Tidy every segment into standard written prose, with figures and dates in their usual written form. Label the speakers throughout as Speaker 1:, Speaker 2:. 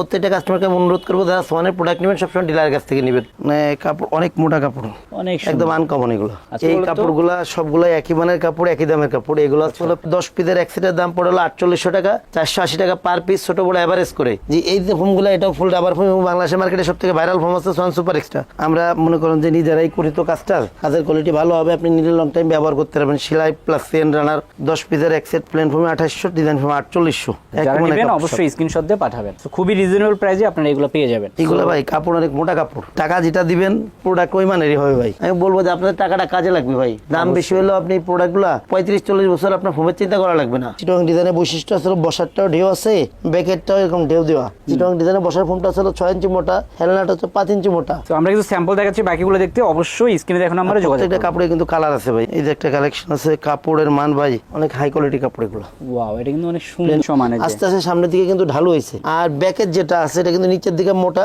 Speaker 1: প্রত্যেকটা কাস্টমারকে অনুরোধ করবো যারা সোয়ানের প্রোডাক্ট নেবেন সবসময় ডিলারের কাছ থেকে নেবেন। মানে কাপড় অনেক মোটা কাপড়,
Speaker 2: অনেক
Speaker 1: একদম আনকমন এগুলো।
Speaker 2: আচ্ছা,
Speaker 1: এই
Speaker 2: বলো তো।
Speaker 1: কাপড়গুলা সবগুলো একই মানের কাপড়, একই দামের কাপড়। এগুলো হলো 10 পিসের এক সেটের দাম পড়ে হলো 4800 টাকা, 480 টাকা পার পিস, ছোট বড় এভারেজ করে। যে এই যে ফোমগুলো, এটাও ফুল রাবার ফোম এবং বাংলাদেশের মার্কেটে সব থেকে ভাইরাল ফোম আছে সোয়ান সুপার এক্সট্রা। আমরা মনে করেন যে নিজেরাই করি তো কাজটা, কাজের কোয়ালিটি ভালো হবে, আপনি নিজে লং টাইম ব্যবহার করতে পারবেন। সেলাই প্লাস চেন রানার 10 পিসের এক সেট, প্লেন ফোমে 2800, ডিজাইন ফোমে 4800।
Speaker 2: যারা নেবেন অবশ্যই স্ক্রিনশট দিয়ে পাঠাবেন। তো খুবই রিজনেবল প্রাইসে আপনারা এগুলো পেয়ে যাবেন।
Speaker 1: এগুলো ভাই কাপড় অনেক মোটা কাপড়, টাকা যেটা দিবেন প্রোডাক্ট ওই মানেরই হবে ভাই। আমি বলবো যে আপনার টাকাটা কাজে লাগবে ভাই। দাম বেশি হলেও আপনি প্রোডাক্টগুলো 35-40 বছর আপনার ফোমের চিন্তা করা লাগবে না। চিটং ডিজাইনের বৈশিষ্ট্য আসলে বসারটাও ঢেউ আছে, ব্যাকেটটাও এরকম ঢেউ দেওয়া। চিটং ডিজাইনের বসার ফোমটা আসলে 6 ইঞ্চি মোটা, হেলনাটা হচ্ছে 5 ইঞ্চি মোটা।
Speaker 2: তো আমরা কিছু স্যাম্পল দেখাচ্ছি, বাকিগুলো দেখতে অবশ্যই স্ক্রিনে দেখুন আমরা যোগাযোগ
Speaker 1: প্রত্যেকটা কাপড়ে কিন্তু কালার আছে ভাই। এই যে একটা কালেকশন আছে, কাপড়ের মান ভাই অনেক হাই কোয়ালিটি কাপড় এগুলো।
Speaker 2: ওয়াও, এটা কিন্তু অনেক সুন্দর মানে
Speaker 1: আস্তে আস্তে সামনের দিকে কিন্তু ঢালু হয়েছে, আর ব্যাকের যেটা আছে এটা কিন্তু নিচের দিকে মোটা,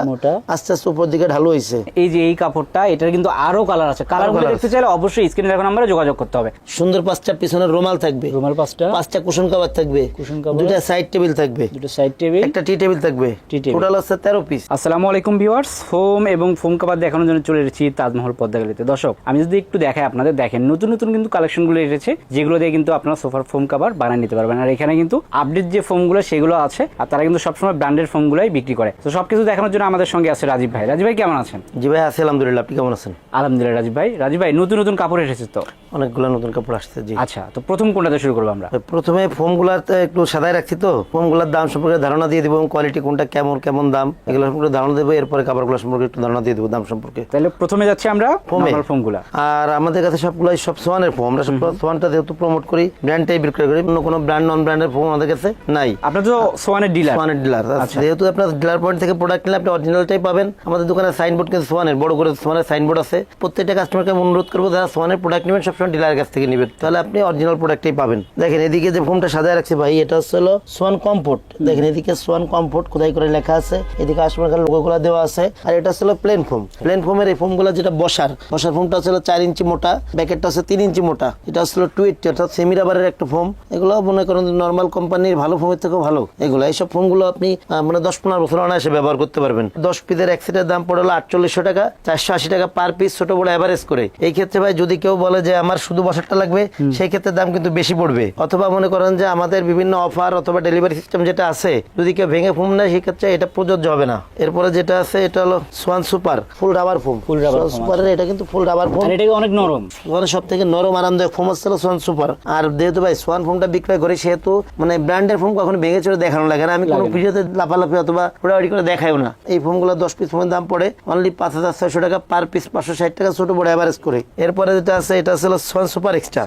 Speaker 1: আস্তে আস্তে উপর দিকে ঢালু হয়েছে।
Speaker 2: এই যে এই কাপড়টা, এটার কিন্তু আরো কালার আছে। কালারগুলো দেখতে চাইলে অবশ্যই স্ক্রিনে দেখুন আমরা যোগাযোগ করতে হবে।
Speaker 1: সুন্দর 5টা পিছনের রুমাল থাকবে,
Speaker 2: রুমাল 5টা
Speaker 1: কুশন কভার থাকবে, দুটো সাইড টেবিল থাকবে,
Speaker 2: দুটো সাইড টেবিল,
Speaker 1: একটা টি টেবিল থাকবে, টোটাল আছে 13 পিস।
Speaker 2: আসসালামু আলাইকুম ভিউয়ার্স, ফোম এবং ফোম কভার দেখানোর জন্য চলে এসেছি তাজমহল পদ্মা গ্যালারিতে। দর্শক, আমি যদি একটু দেখাই আপনাদের, দেখেন নতুন নতুন কিন্তু কালেকশনগুলো এসেছে, যেগুলো দিয়ে কিন্তু আপনারা সোফার ফোম কভার বানিয়ে নিতে পারবেন। আর এখানে কিন্তু আপডেট যে ফোমগুলো সেগুলো আছে, আর তারা কিন্তু সবসময় ব্র্যান্ডের ফোমগুলোই বিক্রি করে। তো সবকিছু দেখানোর জন্য আমাদের সঙ্গে আছে রাজীব ভাই। রাজীব ভাই কেমন আছেন?
Speaker 1: জি ভাই আছি আলহামদুলিল্লাহ, আপনি কেমন আছেন?
Speaker 2: আলহামদুলিল্লাহ। রাজীব ভাই নতুন নতুন কাপড় এসেছে তো?
Speaker 1: অনেকগুলো নতুন কাপড় আসছে। জি
Speaker 2: আচ্ছা, তো প্রথম কোনটাতে শুরু করবো আমরা?
Speaker 1: প্রথমে ফোমগুলাতে একটু সাদাই রাখছি, তো ফোমগুলোর দাম সম্পর্কে ধারণা দিয়ে দিব, কোয়ালিটি কোনটা কেমন কেমন দাম এগুলো সম্পর্কে ধারণা দেবো। এরপরে কাপড়গুলো সম্পর্কে একটু ধারণা দিয়ে দেবো দাম সম্পর্কে।
Speaker 2: তাহলে প্রথমে যাচ্ছি আমরা ফোমগুলো।
Speaker 1: আর আমাদের কাছে সবগুলাই সব সোয়ানের ফোম। আমরা সব সোয়ানটা যেহেতু প্রমোট করি, ব্র্যান্ডটাই বিক্রি করি, অন্য কোনো ব্র্যান্ড নন ব্র্যান্ডের ফোম আমাদের কাছে নাই।
Speaker 2: আপনার তো সোয়ানের ডিলার?
Speaker 1: সোয়ানের ডিলার। যেহেতু আপনার ডিলার পয়েন্ট থেকে প্রোডাক্ট নিলে আপনি অরিজিনালটাই পাবেন। আমাদের দোকানে সাইনবোর্ড কিন্তু সোয়ানের, বড় করে সোয়ানের সাইনবোর্ড আছে। প্রত্যেকটা কাস্টমারকে অনুরোধ করবো যারা সোয়ানের প্রোডাক্ট নেবেন সবসময় ডিলারের কাছ থেকে নেবেন, তাহলে আপনি অরিজিনাল প্রোডাক্টটাই পাবেন। দেখেন এদিকে যে ফোমটা সাজায় রাখছে ভাই, এটা হচ্ছে সোয়ান কমফোর্ট। দেখেন এদিকে সোয়ান কমফোর্ট খোদাই করে লেখা আছে, এদিকে কাস্টমার লোগোগুলো দেওয়া আছে। আর এটা হচ্ছে প্লেন ফোম। প্লেন ফোমের এই ফোমগুলো যেটা বসার ফোমটা হচ্ছে 4 ইঞ্চি মোটা, ব্যাকেটটা হচ্ছে 3 ইঞ্চি মোটা। এটা হচ্ছে 280, অর্থাৎ সেমি রাবারের একটা ফোম। এগুলো মনে করেন নর্মাল কোম্পানির ভালো ফোমের থেকেও ভালো এগুলো। এইসব ফোমগুলো আপনি মানে 10-15 বছর অনায়াসে ব্যবহার করতে পারবেন। 10 পিসের এক সেটের দাম পড়ে হলো 4800 টাকা, 480 টাকা পার পিস, ছোট বড় এভারেজ করে। এই ক্ষেত্রে ভাই যদি কেউ বলে যে আমার শুধু বসারটা লাগবে, সেই ক্ষেত্রে দাম কিন্তু বেশি পড়বে। অথবা মনে করেন যে আমাদের বিভিন্ন অফার অথবা ডেলিভারি সিস্টেম যেটা আছে, যদি কেউ ভেঙে ফোম নেয় সেই ক্ষেত্রে এটা প্রযোজ্য হবে না। এরপরে যেটা আছে এটা হলো সোয়ান সুপার ফুল রাবার ফোম। সুপারের এটা কিন্তু ফুল রাবার ফোম,
Speaker 2: এটা অনেক নরম,
Speaker 1: সব থেকে নরম আরামদায়ক ফোম হচ্ছে সোয়ান সুপার। আর যেহেতু ভাই সোয়ান ফোমটা বিক্রয় করি, সেহেতু মানে ব্র্যান্ডের ফোম কখনো ভেঙে চড়ে দেখানো লাগে না। আমি কোনো ভিডিওতে লাফালাফি অথবা ওড়াউড়ি করে দেখাইও না। এই ফোমগুলো 10 পিস ফোমের দাম পড়ে অনলি 5600 টাকা পার পিস, 560 টাকা ছোট বড় এভারেজ করে। এরপরে যেটা আছে এটা হচ্ছে Schwann super extra.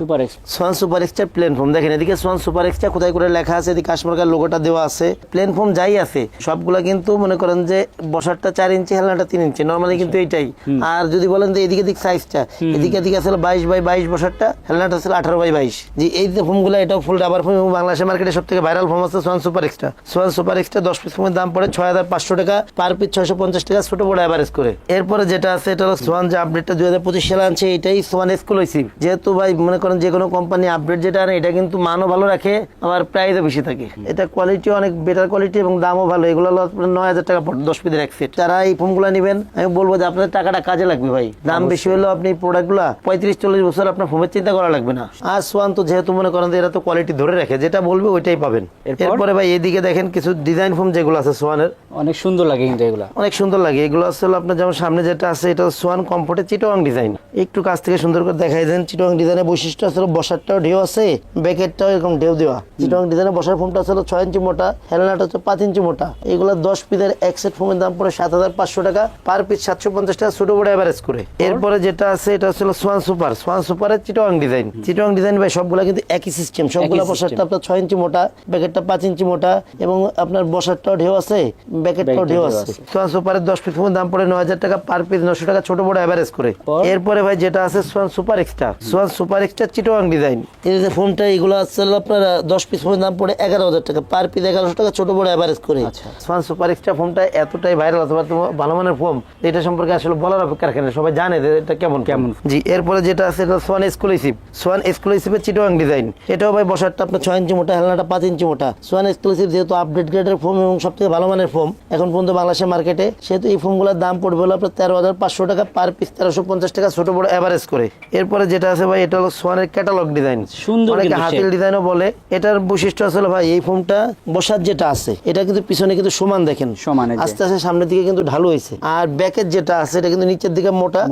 Speaker 1: Swan super extra plane foam. দেখেন এদিকে সোয়ান সুপার এক্সট্রা খোদাই করে লেখা আছে, এদিকে কাস্টমার লোগোটা দেওয়া আছে। প্লেন ফোম যাই আছে সবগুলা কিন্তু মনে করেন যে বসারটা 4 ইঞ্চি, হেলনাটা 3 ইঞ্চি, নরমালি কিন্তু এইটাই। আর যদি বলেন যে এদিকে দিক সাইজটা, এদিকে আছে 22x22 বসারটা, হেলনাটা আছে 18x22। যে এই যে ফোমগুলো, এটাও ফুল রাবার ফোম এবং বাংলাদেশের মার্কেটে সব থেকে ভাইরাল ফোম আছে swan super extra. Swan super extra 10 piece ফোমের দাম পড়ে 6500 টাকা পার পিস, 650 টাকা ছোট বড় এভারেজ করে। এরপরে যেটা আছে এটা হলো সোয়ান যে আপডেটটা 2025 সালে আনছে, এটাই সোয়ান এক্সক্লুসিভ। যেহেতু ভাই মনে করেন যে কোনো কোম্পানি আপডেট যেটা আনে, এটা কিন্তু মানও ভালো রাখে, আবার প্রাইসও বেশি থাকে। এটা কোয়ালিটি অনেক বেটার কোয়ালিটি এবং দামও ভালো। এগুলো হলো 9000 টাকা পড়ে 10 পিসের এক সেট। যারা এই ফোমগুলো নেবেন, আমি বলবো যে আপনাদের টাকাটা কাজে লাগবে ভাই। দাম বেশি হলেও আপনি প্রোডাক্টগুলো 35-40 বছর আপনার ফোমের চিন্তা করা লাগবে না। আর সোয়ান তো যেহেতু মনে করেন যে এরা তো কোয়ালিটি ধরে রাখে, যেটা বলবে ওইটাই পাবেন। এরপরে ভাই এদিকে দেখেন কিছু ডিজাইন ফোম যেগুলো আছে সোয়ানের,
Speaker 2: অনেক সুন্দর লাগে কিন্তু এগুলো
Speaker 1: অনেক সুন্দর লাগে। এগুলো আসলে আপনার যেমন সামনে যেটা আছে এটা সোয়ান কমফোর্টের চিটোয়াং ডিজাইন। একটু কাছ থেকে সুন্দর করে দেখাই দেন। চিটোয়াং ডিজাইনের বৈশিষ্ট্য আসলে বসারটাও ঢেউ আছে, ব্যাকেটটাও এরকম ঢেউ দেওয়া। চিটোয়াং ডিজাইনের বসার ফোমটা আসলে 6 ইঞ্চি মোটা, হেলনাটা হচ্ছে 5 ইঞ্চি মোটা। এগুলো 10 পিসের এক সেট ফোমের দাম পড়ে 7500 টাকা পার পিস, 750 টাকা ছোট বড় এভারেজ করে। এরপরে যেটা আছে এটা হচ্ছে সোয়ান সুপার। সোয়ান সুপারের চিটোয়াং ডিজাইন। চিটোয়াং ডিজাইন ভাই সবগুলা কিন্তু একই সিস্টেম। সবগুলা বসারটা আপনার 6 ইঞ্চি মোটা, ব্যাকেটটা 5 ইঞ্চি মোটা এবং আপনার বসারটাও ঢেউ আছে, ব্যাকেটটাও ঢেউ আছে। সোয়ান সুপারের 10 পিস ফোমের দাম পড়ে 9000 টাকা পার পিস, 900 টাকা ছোট বড় এভারেজ করে। এরপরে ভাই যেটা আছে swan super extra. Swan super extra চিটোয়াং ডিজাইন। এই যে ফোনটা এগুলো আসলে আপনার 10 পিস ফোমের দাম পড়ে 11000 টাকা পার পিস, 1100 টাকা ছোট বড় এভারেজ করে। সোয়ান সুপার এক্সট্রা ফোমটা এতটাই ভাইরাল অথবা ভালো মানের ফোম, এটা সম্পর্কে আসলে বলার অপেক্ষা রাখে না, সবাই জানে যে এটা কেমন কেমন। জি এরপরে যেটা আছে এটা সোয়ান এক্সক্লুসিভ। সোয়ান এক্সক্লুসিভের চিটোয়াং ডিজাইন। এটাও ভাই বসারটা আপনার 6 ইঞ্চি মোটা, হেলনাটা 5 ইঞ্চি মোটা। সোয়ান এক্সক্লুসিভ যেহেতু আপডেট গ্রেডের ফোম এবং সবথেকে ভালো মানের ফোম এখন পর্যন্ত বাংলাদেশের মার্কেটে, সেহেতু এই ফোমগুলোর দাম পড়বে হলো আপনার 13,500 টাকা পার পিস, 1350 টাকা ছোট বড় এভারেজ করে। এরপরে যেটা আছে ভাই, এটা হলো সোয়ানের ক্যাটালগ ডিজাইন,
Speaker 2: সুন্দর
Speaker 1: অনেকে
Speaker 2: কিন্তু
Speaker 1: হাতিল ডিজাইনও বলে। এটার বৈশিষ্ট্য আসলে ভাই এই ফোমটা বসার যেটা আছে এটা কিন্তু পিছনে কিন্তু সমান, দেখেন
Speaker 2: সমান, এই যে।
Speaker 1: আস্তে আস্তে সামনের দিকে কিন্তু ঢালু হয়েছে। আর ব্যাকের যেটা আছে এটা কিন্তু নিচের দিকে মোটা,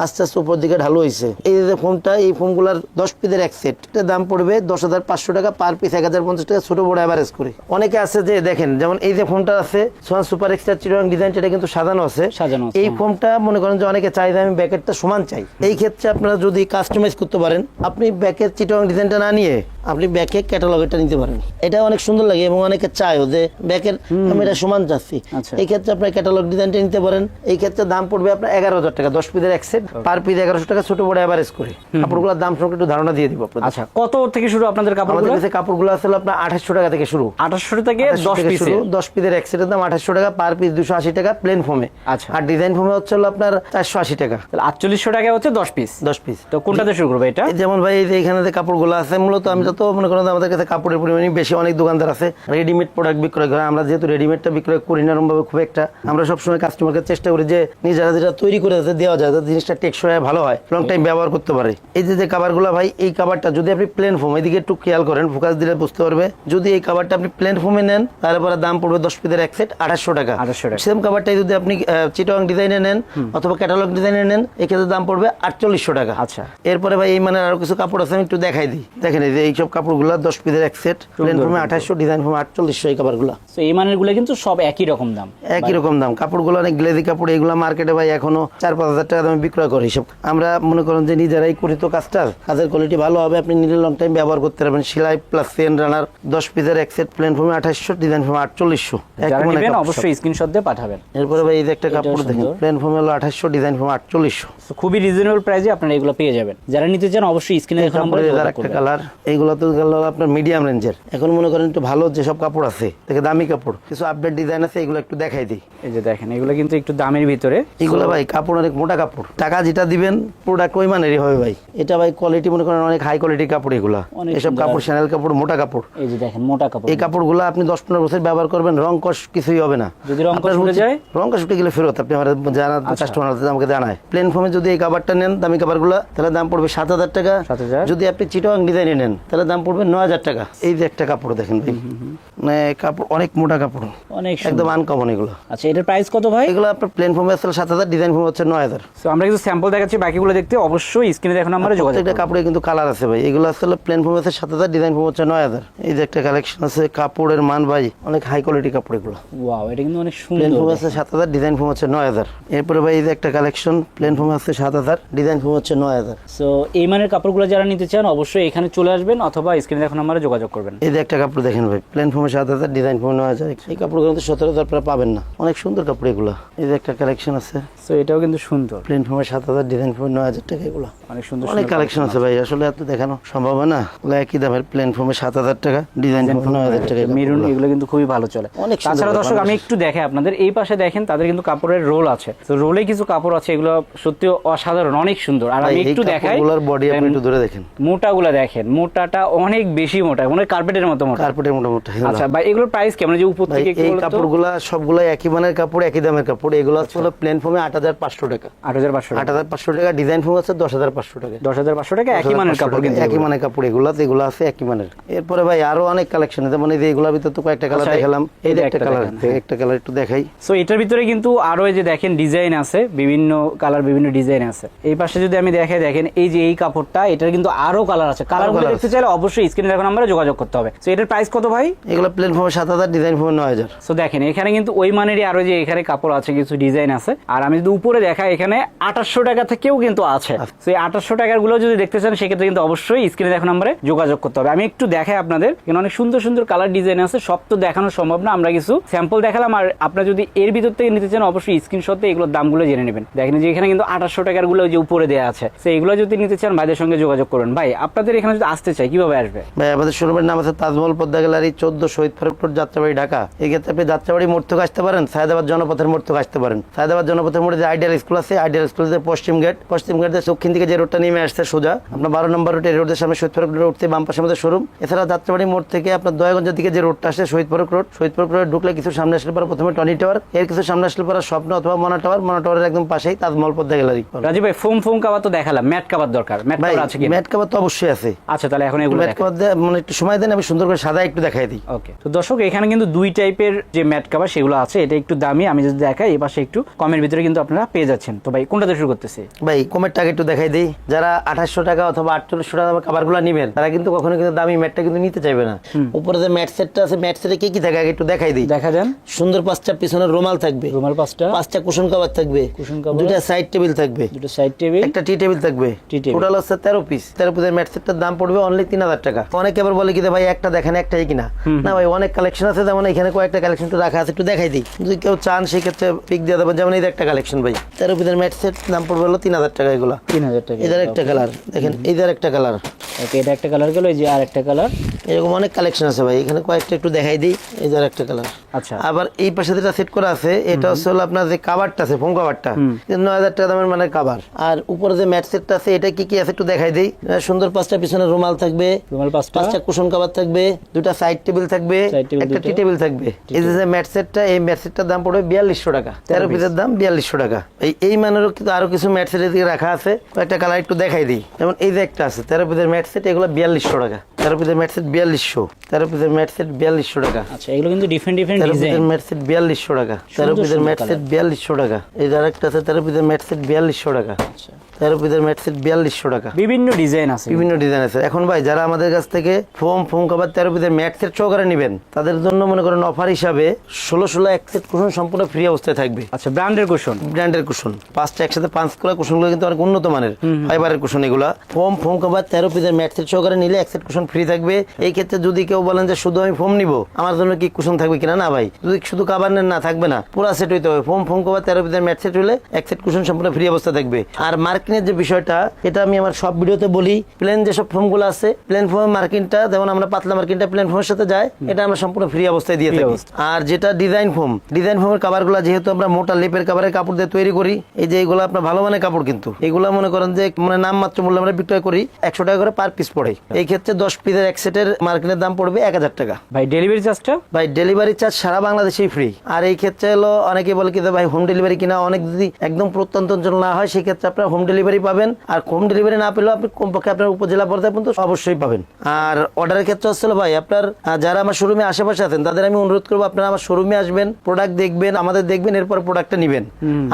Speaker 1: আস্তে আস্তে উপর দিকে ঢালু হয়েছে। এই যে ফোমটা, এই ফোমগুলার 10 পিসের এক সেট, এটার দাম পড়বে 10,500 টাকা পার পিস, 1,050 টাকা ছোট বড় এভারেজ করে। অনেকে আছে যে দেখেন, যেমন এই যে ফোমটা আছে swan super extra Chittagong design, এটা কিন্তু সাজানো আছে। এই ফোমটা মনে করেন যে অনেকে চাই যে আমি ব্যাকেটটা সমান চাই, এই ক্ষেত্রে আপনারা যদি কাস্টমাইজ করতে পারেন, আপনি ব্যাকের চিটাগাং ডিজাইনটা না নিয়ে আপনি ব্যাকে ক্যাটালগটা নিতে পারেন। এটা অনেক সুন্দর লাগে এবং অনেকে চায় যে ব্যাকের আমি এটা সমান চাচ্ছি, এই ক্ষেত্রে আপনার ক্যাটালগ ডিজাইনটা নিতে পারেন। এই ক্ষেত্রে দাম পড়বে আপনার 11,000 টাকা, 10 পিসের এক সেট, পার পিস 1100 টাকা ছোট বড় এভারেজ করে। কাপড়গুলোর দাম সম্পর্কে একটু ধারণা দিয়ে দিব আপনাদের।
Speaker 2: আচ্ছা, কত থেকে শুরু আপনাদের কাপড়গুলো?
Speaker 1: আমাদের কাছে কাপড়গুলো আছে আপনার 2800 টাকা থেকে শুরু।
Speaker 2: 2800 থেকে 10 পিস,
Speaker 1: 10 পিসের এক সেটের দাম 2800 টাকা, পার পিস 280 টাকা প্লেন ফোমে।
Speaker 2: আচ্ছা,
Speaker 1: আর ডিজাইন ফোমে হচ্ছে হলো আপনার 480 টাকা।
Speaker 2: তাহলে 4800 টাকা হচ্ছে 10 পিস।
Speaker 1: 10 পিস।
Speaker 2: তো কোনটাতে শুরু করবে এটা?
Speaker 1: যেমন ভাই এই যে এখানে যে কাপড়গুলো আছে, মূলত আমি যত মনে করেন আমাদের কাছে কাপড়ের পরিমাণই বেশি। অনেক দোকানদার আছে রেডিমেড প্রোডাক্ট বিক্রয় করে, আমরা যেহেতু রেডিমেডটা বিক্রয় করি না এরকমভাবে খুব একটা, আমরা সবসময় কাস্টমারকে চেষ্টা করি যে নিজেরা যেটা তৈরি করে যাতে দেওয়া যায়, যাতে জিনিসটা টেকসই হয়, ভালো হয়, লং টাইম ব্যবহার করতে পারে। এই যে কাভারগুলো ভাই, এই কাভারটা যদি আপনি প্লেন ফোম, এদিকে একটু খেয়াল করেন, ফোকাস দিলে বুঝতে পারবে, যদি এই কাভারটা আপনি প্লেন ফোমে নেন তাহলে পরে দাম পড়বে 10 পিসের এক সেট 2800 টাকা। সেম কাভারটাই যদি আপনি চিটাগাং ডিজাইনে নেন অথবা ক্যাটালগ ডিজাইনে নেন, এই ক্ষেত্রে দাম পড়বে 4800 টাকা।
Speaker 2: আচ্ছা,
Speaker 1: এরপরে ভাই এই মানে আরো কিছু কাপড় আছে, আমি একটু দেখাই দিই। দেখেন এই যে এইসব কাপড়গুলো 10 পিসের এক সেট, প্লেন ফোমে 2800, ডিজাইন ফোমে 4800, এই কাপড়গুলো।
Speaker 2: তো এই মানের গুলো কিন্তু সব একই রকম দাম,
Speaker 1: একই রকম দাম। কাপড়গুলো অনেক গ্লেজি কাপড়, এগুলো মার্কেটে ভাই এখনো 4-5 হাজার টাকা দামে বিক্রয় করে। হিসাব আমরা মনে করেন যে নিজেরাই করি তো কাজটা, কাজের কোয়ালিটি ভালো হবে, আপনি নিজে লং টাইম ব্যবহার করতে পারবেন। সেলাই প্লাস চেন রানার 10 পিসের এক সেট, প্লেন ফোমে 2800, ডিজাইন ফোমে 4800।
Speaker 2: যারা নেবেন অবশ্যই স্ক্রিনশট দিয়ে পাঠাবেন।
Speaker 1: এরপরে ভাই এই যে একটা কাপড় দেখেন, প্লেন ফোমে হলো 2800, ডিজাইন ফোমে 4800।
Speaker 2: খুবই রিজনেবল প্রাইসে আপনারা এগুলো পেয়ে যাবেন। যারা নিতে চান অবশ্যই স্ক্রিনে দেখুন নম্বরে যোগাযোগ করবেন। একটা
Speaker 1: কালার, এইগুলো তো গেল আপনার মিডিয়াম রেঞ্জের। এখন মনে করেন একটু ভালো যেসব কাপড় আছে, দেখে দামি কাপড়, কিছু আপডেট ডিজাইন আছে, এগুলো একটু দেখাই দিই।
Speaker 2: এই যে দেখেন, এগুলো কিন্তু একটু দামের ভিতরে।
Speaker 1: এগুলো ভাই কাপড় অনেক মোটা কাপড়, টাকা যেটা দিবেন প্রোডাক্ট ওই মানেরই হবে ভাই। এটা ভাই কোয়ালিটি মনে করেন অনেক হাই কোয়ালিটির কাপড় এগুলো। এসব কাপড় শ্যানেল কাপড়, মোটা কাপড়।
Speaker 2: এই যে দেখেন মোটা কাপড়,
Speaker 1: এই কাপড়গুলো আপনি 10-15 বছর ব্যবহার করবেন, রং কষ কিছুই হবে না।
Speaker 2: যদি রং কষ উঠে যায়,
Speaker 1: রং কষ উঠে গেলে ফেরত। আপনি আমার যারা কাস্টমার আছে আমাকে জানায়, প্লেন ফোমে যদি এই কাভারটা নেন দামি কাভারগুলো, তাহলে দাম পড়বে 7,000 টাকা। যদি আপনি চিটাগাং ডিজাইনে নেন তাহলে দাম পড়বে 9,000 টাকা। এই যে একটা কাপড় দেখেন ভাই, মানে কাপড় অনেক মোটা কাপড়, অনেক একদম আনকমন এগুলো।
Speaker 2: আচ্ছা, এটার প্রাইস কত ভাই?
Speaker 1: এগুলো আপনার প্লেন ফোমে আসলে 7,000, ডিজাইন ফোমে হচ্ছে 9,000।
Speaker 2: সো আমরা কিছু স্যাম্পল দেখাচ্ছি, বাকিগুলো দেখতে অবশ্যই স্ক্রিনে দেখুন নম্বরে যোগাযোগ করবেন।
Speaker 1: একটা কাপড়ে কিন্তু কালার আছে ভাই, এগুলো আসলে প্লেন ফোমে আছে 7,000, ডিজাইন ফোমে হচ্ছে 9,000। এই যে একটা কালেকশন আছে, কাপড়ের মান ভাই অনেক হাই কোয়ালিটি কাপড় এগুলো।
Speaker 2: ওয়াও, এটা কিন্তু অনেক সুন্দর।
Speaker 1: প্লেন ফোমে আছে 7,000, ডিজাইন ফোমে হচ্ছে 9,000। এরপরে ভাই এই যে একটা কালেকশন, প্লেন ফোমে আছে 7,000, ডিজাইন ফোমে হচ্ছে 9,000।
Speaker 2: সো এই মানের কাপড়গুলো যারা নিতে চান অবশ্যই এখানে চলে আসবেন অথবা স্ক্রিনে দেখুন নম্বরে যোগাযোগ করবেন।
Speaker 1: এই যে একটা কাপড় দেখেন ভাই, প্লেন ফোমে 7,000, ডিজাইন ফোমে 9,000। এই কাপড়গুলো তো 17,000 আপনারা পাবেন না, অনেক সুন্দর কাপড় এগুলো। এই যে একটা কালেকশন আছে,
Speaker 2: সো এটাও কিন্তু সুন্দর,
Speaker 1: প্লেন ফোমে 7,000, ডিজাইন ফোমে 9,000 টাকা। এগুলো
Speaker 2: অনেক সুন্দর,
Speaker 1: অনেক কালেকশন আছে ভাই, আসলে এত দেখানো সম্ভব হয় না। একই দামের, প্লেন ফোমে 7,000 টাকা, ডিজাইন ফোমে 9,000 টাকা।
Speaker 2: মেরুন এগুলো কিন্তু খুবই ভালো চলে।
Speaker 1: অনেক
Speaker 2: তাছাড়া দর্শক আমি একটু দেখে আপনাদের এই পাশে দেখেন, তাদের কিন্তু কাপড়ের রোল আছে। তো রোলে কিছু কাপড় আছে, এগুলো সত্যি অসাধারণ, অনেক সুন্দর। আর আমি একটু দেখাই,
Speaker 1: বডি আপনি একটু ধরে দেখেন,
Speaker 2: মোটাগুলো দেখেন, মোটাটা অনেক বেশি মোটা, মানে কার্পেটের মতো মোটা।
Speaker 1: কার্পেটের মতো মোটা।
Speaker 2: আচ্ছা ভাই, এগুলোর প্রাইস কেমন? যে উপর থেকে
Speaker 1: এই কাপড়গুলো সবগুলো একই মানের কাপড়, একই দামের কাপড়। এগুলো হলো প্লেন ফোমে 8,500 টাকা।
Speaker 2: 8,500
Speaker 1: টাকা, ডিজাইন ফোম আছে 10,500 টাকা।
Speaker 2: 10,500 টাকা, একই মানের কাপড়, কিন্তু
Speaker 1: একই মানের কাপড় এগুলো আছে একই মানের। এরপরে ভাই আরো অনেক কালেকশন, যেমন এই যে এগুলোর ভিতরে তো কয়েকটা কালার দেখালাম। এই যে একটা কালার, একটা কালার একটু দেখাই।
Speaker 2: সো এটার ভিতরে কিন্তু আরো এই যে দেখেন ডিজাইন আছে, বিভিন্ন কালার, বিভিন্ন ডিজাইন আছে। এই পাশে যদি আমি দেখাই, দেখেন এই যে এই কাপড়টা, এটার কিন্তু আরো কালার আছে। কালারগুলো দেখতে চাইলে অবশ্যই স্ক্রিনে দেখুন নম্বরে যোগাযোগ করতে হবে। সো এটার প্রাইস কত ভাই?
Speaker 1: এগুলো প্লেন ফোমে 7,000, ডিজাইন ফোমে 9,000।
Speaker 2: সো দেখেন এখানে কিন্তু ওই মানেরই আরো যে এখানে কাপড় আছে, কিছু ডিজাইন আছে। আর আমি যদি উপরে দেখাই, এখানে 2800 টাকা থেকেও কিন্তু আছে। সো এই 2800 টাকার গুলো যদি দেখতে চান, সেক্ষেত্রে কিন্তু অবশ্যই স্ক্রিনে দেখুন নম্বরে যোগাযোগ করতে হবে। আমি একটু দেখাই আপনাদের, এখানে অনেক সুন্দর সুন্দর কালার ডিজাইন আছে, সব তো দেখানো সম্ভব না, আমরা কিছু স্যাম্পল দেখালাম। আর আপনারা যদি এর ভিতর থেকে নিতে চান, অবশ্যই স্ক্রিনশট দিয়ে এগুলোর দামগুলো জেনে নেবেন। দেখেন যে এখানে কিন্তু 2800 টাকার গুলো যে উপরে দেওয়া আছে। তো এগুলো যদি নিতে চান, ভাইদের সঙ্গে যোগাযোগ করুন। ভাই আপনাদের এখানে যদি আসতে চাই, কিভাবে আসবে?
Speaker 1: ভাই আমাদের শোরুমের নাম আছে তাজমহল পদ্মা গ্যালারি, 14 শহীদ ফারুক রোড, যাত্রাবাড়ি, ঢাকা। এই ক্ষেত্রে আপনি যাত্রাবাড়ি মোড় থেকে আসতে পারেন, সায়দাবাদ জনপথের মোড় থেকে আসতে পারেন। সায়দাবাদ জনপথের মোড়ে যে আইডিয়াল স্কুল আছে, আইডিয়াল স্কুলের পশ্চিম গেট দিয়ে দক্ষিণ দিকে যে রোডটা নেমে আসছে সোজা, আপনার 12 নম্বর রোডে, রোডের সামনে শহীদ ফারুক রোড উঠতে বাম পাশে আমাদের শোরুম। এছাড়া যাত্রাবাড়ি মোড় থেকে আপনার দয়াগঞ্জের দিকে যে রোডটা আসে শহীদ ফারুক রোড টাওয়ার ঢুকলে কিছু সামনে আসলে পরে প্রথমে টনি টাওয়ার, এর কিছু সামনে আসলে পরে স্বপ্ন অথবা মনা টাওয়ারের একদম পাশেই তাজমহল পদ্মা গ্যালারি।
Speaker 2: রাজীব ভাই ফোম কাভার তো দেখালাম, ম্যাট কাভার দরকার, ম্যাট
Speaker 1: ভাই
Speaker 2: কাভার আছে কি?
Speaker 1: ম্যাট কভার তো অবশ্যই আছে।
Speaker 2: আচ্ছা তাহলে এখন এগুলো
Speaker 1: ম্যাট কভার মানে একটু সময় দেন, আমি সুন্দর করে সাদা একটু দেখাই দিই।
Speaker 2: ওকে, তো দর্শক এখানে কিন্তু দুই টাইপের যে ম্যাট কাভার সেগুলো আছে, এটা একটু দামি, আমি যদি দেখাই এই পাশে একটু কমের ভিতরে কিন্তু আপনারা পেয়ে যাচ্ছেন। তো ভাই কোনটা দিয়ে শুরু করতেছি?
Speaker 1: ভাই কমের টাকা একটু দেখাই দিই। যারা 2800 টাকা অথবা 4800 টাকা কাভারগুলো নেবেন তারা কিন্তু কখনো কিন্তু দামি ম্যাটটা কিন্তু নিতে চাইবে না। উপরে যে ম্যাট সেটটা আছে, ম্যাট সেটে কি কি থাকে আগে একটু দেখাই দিই।
Speaker 2: দেখা দেন।
Speaker 1: সুন্দর 5টা পিছনের রুমাল থাকবে,
Speaker 2: রুমাল 5টা
Speaker 1: কুশন কভার থাকবে,
Speaker 2: কুশন কভার,
Speaker 1: 2টা সাইড টেবিল থাকবে,
Speaker 2: 2টা সাইড টেবিল,
Speaker 1: একটা টি টেবিল থাকবে। টোটাল হচ্ছে 13 পিস। 13 পিসের ম্যাট সেটটার দাম পড়বে অনলি 3000 টাকা। অনেকে আবার বলে কি ভাই একটা দেখেন একটাই কিনা, না ভাই অনেক কালেকশন আছে, যেমন এখানে কয়েকটা কালেকশন তো রাখা আছে, একটু দেখাই দিই। যদি কেউ চান সেক্ষেত্রে পিক দিয়ে দেবেন। যেমন এই একটা কালেকশন ভাই 13 পিসের ম্যাট সেট, দাম পড়বে হলো 3000 টাকা। এগুলো
Speaker 2: 3000 টাকা।
Speaker 1: এদের একটা কালার দেখেন, এদের একটা কালার।
Speaker 2: ওকে, এটা একটা কালার গেল, এই যে আর একটা কালার।
Speaker 1: এরকম অনেক কালেকশন আছে ভাই, এখানে কয়েকটা একটু দেখাই দিই। এদের একটা কালার।
Speaker 2: আচ্ছা,
Speaker 1: আবার এই পাশে যেটা সেট করা আছে এটা হচ্ছে হলো আপনার যে কাভারটা আছে, ফোম কাভারটা 9000 টাকা দামের মানে কাভার। আর উপরে যে ম্যাট সেটটা আছে এটা কি কি আছে একটু দেখাই দিই। সুন্দর 5টা পিছনে রুমাল থাকবে,
Speaker 2: রুমাল 5টা
Speaker 1: কুশন কাভার থাকবে, 2টা সাইড টেবিল থাকবে, একটা টি টেবিল থাকবে। এই যে ম্যাট সেটটা, এই ম্যাট সেটটার দাম পড়বে 4200 টাকা। 13 পিসের দাম 4200 টাকা। এই মানেরও কিন্তু আরো কিছু ম্যাট সেটের দিকে রাখা আছে, কয়েকটা কালার একটু দেখাই দিই। যেমন এই যে একটা আছে 13 পিসের ম্যাট সেট, এগুলো 4200 টাকা। 13 পিসের ম্যাট সেট 4200, 13 পিসের ম্যাট সেট 4200 টাকা।
Speaker 2: আচ্ছা, এগুলো কিন্তু ডিফারেন্ট
Speaker 1: 13
Speaker 2: ডিজাইন।
Speaker 1: পিসের ম্যাট সেট 4200 টাকা। 13 পিসের ম্যাট সেট 4200 টাকা। এই যে আরেকটা আছে 13 পিসের ম্যাট সেট 4200 টাকা।
Speaker 2: আচ্ছা,
Speaker 1: 13 পিসের ম্যাট সেট 4200 টাকা।
Speaker 2: বিভিন্ন ডিজাইন আছে,
Speaker 1: বিভিন্ন ডিজাইন আছে। এখন ভাই যারা আমাদের কাছ থেকে ফোম কাভার 13 পিসের ম্যাট সেট সহকারে নেবেন তাদের জন্য মনে করেন অফার হিসাবে 16 এক সেট কুশন সম্পূর্ণ ফ্রি অবস্থায় থাকবে।
Speaker 2: আচ্ছা, ব্র্যান্ডের কুশন,
Speaker 1: ব্র্যান্ডের কুশন 5টা একসাথে 5 করা কুশনগুলো কিন্তু অনেক উন্নত মানের ফাইবারের কুশন। এগুলা ফোম কাভার 13 পিসের ম্যাট সেট সহকারে নিলে এক সেট কুশন ফ্রি থাকবে। এই ক্ষেত্রে যদি কেউ বলেন যে শুধু আমি ফোম নিব, আমার জন্য কি কুশন থাকবে কিনা, না ভাই যদি শুধু কাভার নেন না থাকবে না, পুরো সেট হইতে হবে। ফোম কাভার 13 পিসের ম্যাট সেট হলে এক সেট কুশন সম্পূর্ণ ফ্রি অবস্থা থাকবে। আর মার্কিনের যে বিষয়টা, এটা আমি আমার সব ভিডিওতে বলি, প্লেন যেসব ফোমগুলো আছে, প্লেন ফোমের মার্কিনটা যেমন আমরা পাতলা মার্কিনটা প্লেন ফোমের সাথে যায়, এটা আমরা সম্পূর্ণ ফ্রি অবস্থায় দিয়ে থাকি। আর যেটা ডিজাইন ফোমের কাভারগুলো যেহেতু আমরা মোটা লেপের কাভারের কাপড় দিয়ে তৈরি করি, এই যে এগুলো আপনার ভালো মানের কাপড়, কিন্তু এগুলো মনে করেন যে মানে নামমাত্র মূল্য আমরা বিক্রয় করি 100 টাকা করে পার পিস পড়ে। এই ক্ষেত্রে 10 পিসের এক সেটের মার্কিনের দাম পড়বে 1000 টাকা।
Speaker 2: ভাই ডেলিভারি চার্জটা? ভাই
Speaker 1: ডেলিভারি চার্জ সারা বাংলাদেশেই ফ্রি। আর এই ক্ষেত্রে হলো অনেকে বলে কি ভাই হোম ডেলিভারি কিনা, অনেক যদি একদম প্রত্যন্ত অঞ্চল না হয় সেক্ষেত্রে আপনার হোম ডেলিভারি পাবেন। আর হোম ডেলিভারি না পেলেও আপনি কমপক্ষে আপনার উপজেলা পর্যায়ে পর্যন্ত অবশ্যই পাবেন। আর অর্ডারের ক্ষেত্রে হচ্ছিল ভাই আপনার যারা আমার শোরুমে আশেপাশে আছেন তাদের আমি অনুরোধ করবো আপনারা আমার শোরুমে আসবেন, প্রোডাক্ট দেখবেন, আমাদের দেখবেন, এরপর প্রোডাক্টটা নেবেন।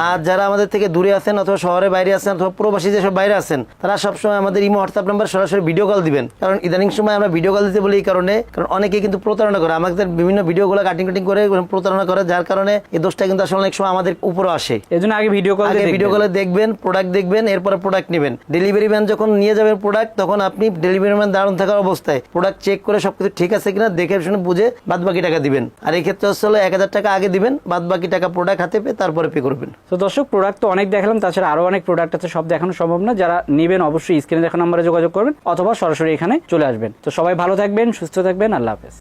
Speaker 1: আর যারা আমাদের থেকে দূরে আছেন অথবা শহরের বাইরে আছেন অথবা প্রবাসী যেসব বাইরে আছেন, তারা সবসময় আমাদের ইমো হোয়াটসঅ্যাপ নাম্বার সরাসরি ভিডিও কল দিবেন। কারণ ইদানিং সময় আমরা ভিডিও কল দিতে বলি এই কারণে, কারণ অনেকে কিন্তু প্রতারণা করে, আমাদের বিভিন্ন ভিডিওগুলো কাটিং করে প্রতারণা করে, যার কারণে এই দোষটা কিন্তু আসলে অনেক সময় আমাদের উপরে আসে।
Speaker 2: এজন্য আগে ভিডিও কলে
Speaker 1: দেখবেন, প্রোডাক্ট দেখবেন, এরপরে প্রোডাক্ট নেবেন। ডেলিভারি ম্যান যখন নিয়ে যাবেন প্রোডাক্ট, তখন আপনি ডেলিভারি ম্যান দাঁড়ানো থাকার অবস্থায় প্রোডাক্ট চেক করে সবকিছু ঠিক আছে কিনা দেখে শুনে বুঝে বাদ বাকি টাকা দিবেন। আর এই ক্ষেত্রে হচ্ছে 1000 টাকা আগে দিবেন, বাদ বাকি টাকা প্রোডাক্ট হাতে পেয়ে তারপরে পে করবেন।
Speaker 2: তো দর্শক প্রোডাক্ট তো অনেক দেখালাম, তাছাড়া আরো অনেক প্রোডাক্ট আছে, সব দেখানো সম্ভব না। যারা নেবেন অবশ্যই স্ক্রিনে দেখানো নাম্বারে যোগাযোগ করবেন অথবা সরাসরি এখানে চলে আসবেন। তো সবাই ভালো থাকবেন, সুস্থ থাকবেন, আল্লাহ হাফেজ।